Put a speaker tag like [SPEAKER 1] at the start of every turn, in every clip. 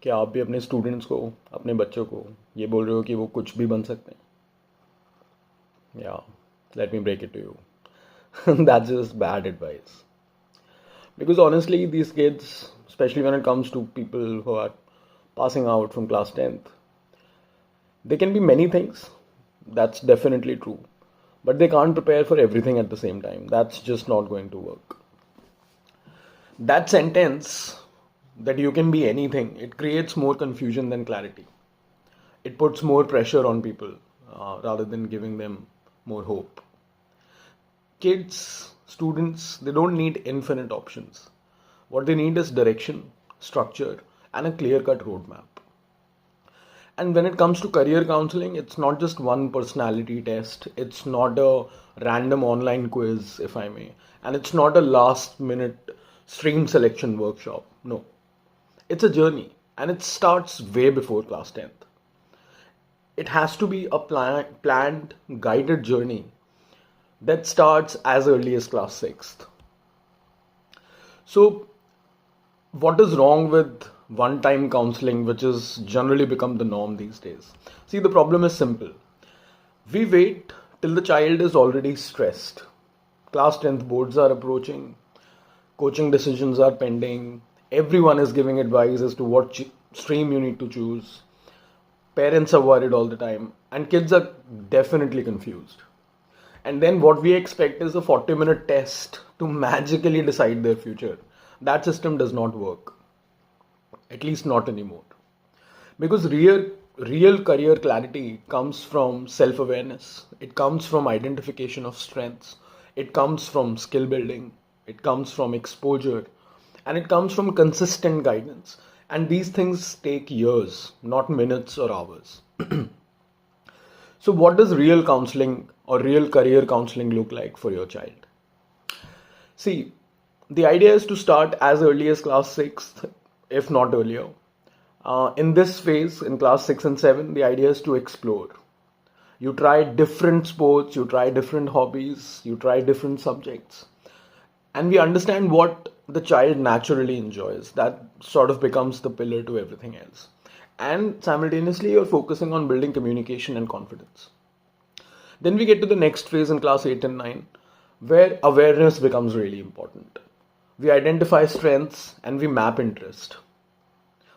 [SPEAKER 1] क्या आप भी अपने स्टूडेंट्स को, अपने बच्चों को ये बोल रहे हो कि वो कुछ भी बन सकते हैं? या let me break it to you, that's just bad advice. Because honestly, these kids, especially when it comes to people who are passing out from class 10th, they can be many things. That's definitely true. But they can't prepare for everything at the same time. That's just not going to work. That sentence, that you can be anything, it creates more confusion than clarity. It puts more pressure on people rather than giving them more hope. Kids, students, they don't need infinite options. What they need is direction, structure, and a clear cut roadmap. And when it comes to career counseling, it's not just one personality test, it's not a random online quiz, if I may, and it's not a last minute stream selection workshop. No, it's a journey, and it starts way before class 10th. It has to be a planned, guided journey that starts as early as class 6th. So, what is wrong with one time counseling, which has generally become the norm these days? See, the problem is simple. We wait till the child is already stressed. Class 10th boards are approaching, coaching decisions are pending, everyone is giving advice as to what stream you need to choose. Parents are worried all the time, and kids are definitely confused. And then what we expect is a 40-minute test to magically decide their future. That system does not work. At least not anymore. Because real career clarity comes from self-awareness. It comes from identification of strengths. It comes from skill building. It comes from exposure. And it comes from consistent guidance. And these things take years, not minutes or hours. So what does real counseling or real career counseling look like for your child? See, the idea is to start as early as class 6th, if not earlier. In this phase, in class 6 and 7, the idea is to explore. You try different sports, you try different hobbies, you try different subjects. And we understand what the child naturally enjoys. That sort of becomes the pillar to everything else. And simultaneously, you're focusing on building communication and confidence. Then we get to the next phase in class 8 and 9, where awareness becomes really important. We identify strengths and we map interest.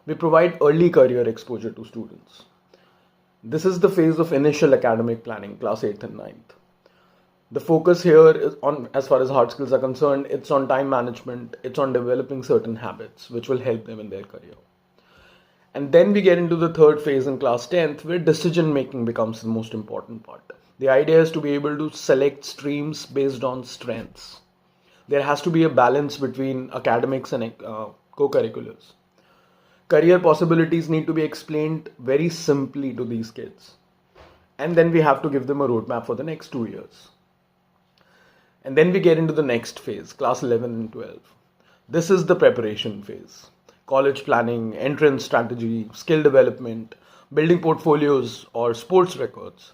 [SPEAKER 1] We provide early career exposure to students. This is the phase of initial academic planning, class 8th and 9th. The focus here is on, as far as hard skills are concerned, it's on time management, it's on developing certain habits which will help them in their career. And then we get into the third phase in class 10th, where decision making becomes the most important part. The idea is to be able to select streams based on strengths. There has to be a balance between academics and co-curriculars. Career possibilities need to be explained very simply to these kids. And then we have to give them a roadmap for the next 2 years. And then we get into the next phase, class 11 and 12. This is the preparation phase. College planning, entrance strategy, skill development, building portfolios or sports records,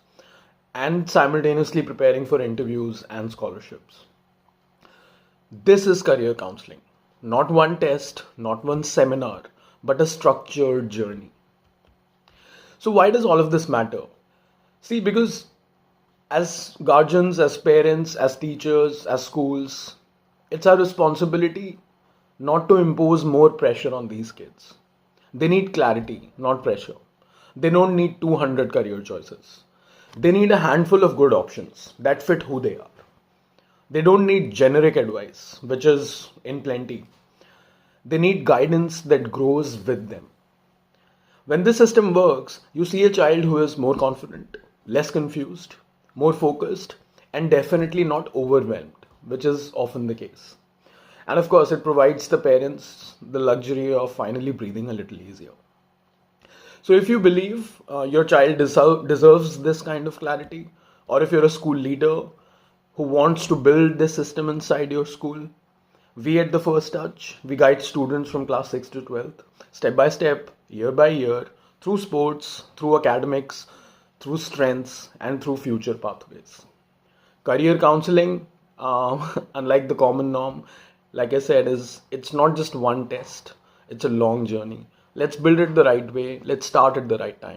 [SPEAKER 1] and simultaneously preparing for interviews and scholarships. This is career counseling. Not one test, not one seminar, but a structured journey. So why does all of this matter? See, because as guardians, as parents, as teachers, as schools, it's our responsibility not to impose more pressure on these kids. They need clarity, not pressure. They don't need 200 career choices. They need a handful of good options that fit who they are. They don't need generic advice, which is in plenty. They need guidance that grows with them. When this system works, you see a child who is more confident, less confused, more focused, and definitely not overwhelmed, which is often the case. And of course, it provides the parents the luxury of finally breathing a little easier. So if you believe your child deserves this kind of clarity, or if you're a school leader who wants to build this system inside your school, we at the First Touch, we guide students from class 6 to 12th, step by step, year by year, through sports, through academics, through strengths, and through future pathways. Career counseling, unlike the common norm, like I said, it's not just one test, it's a long journey. Let's build it the right way. Let's start at the right time.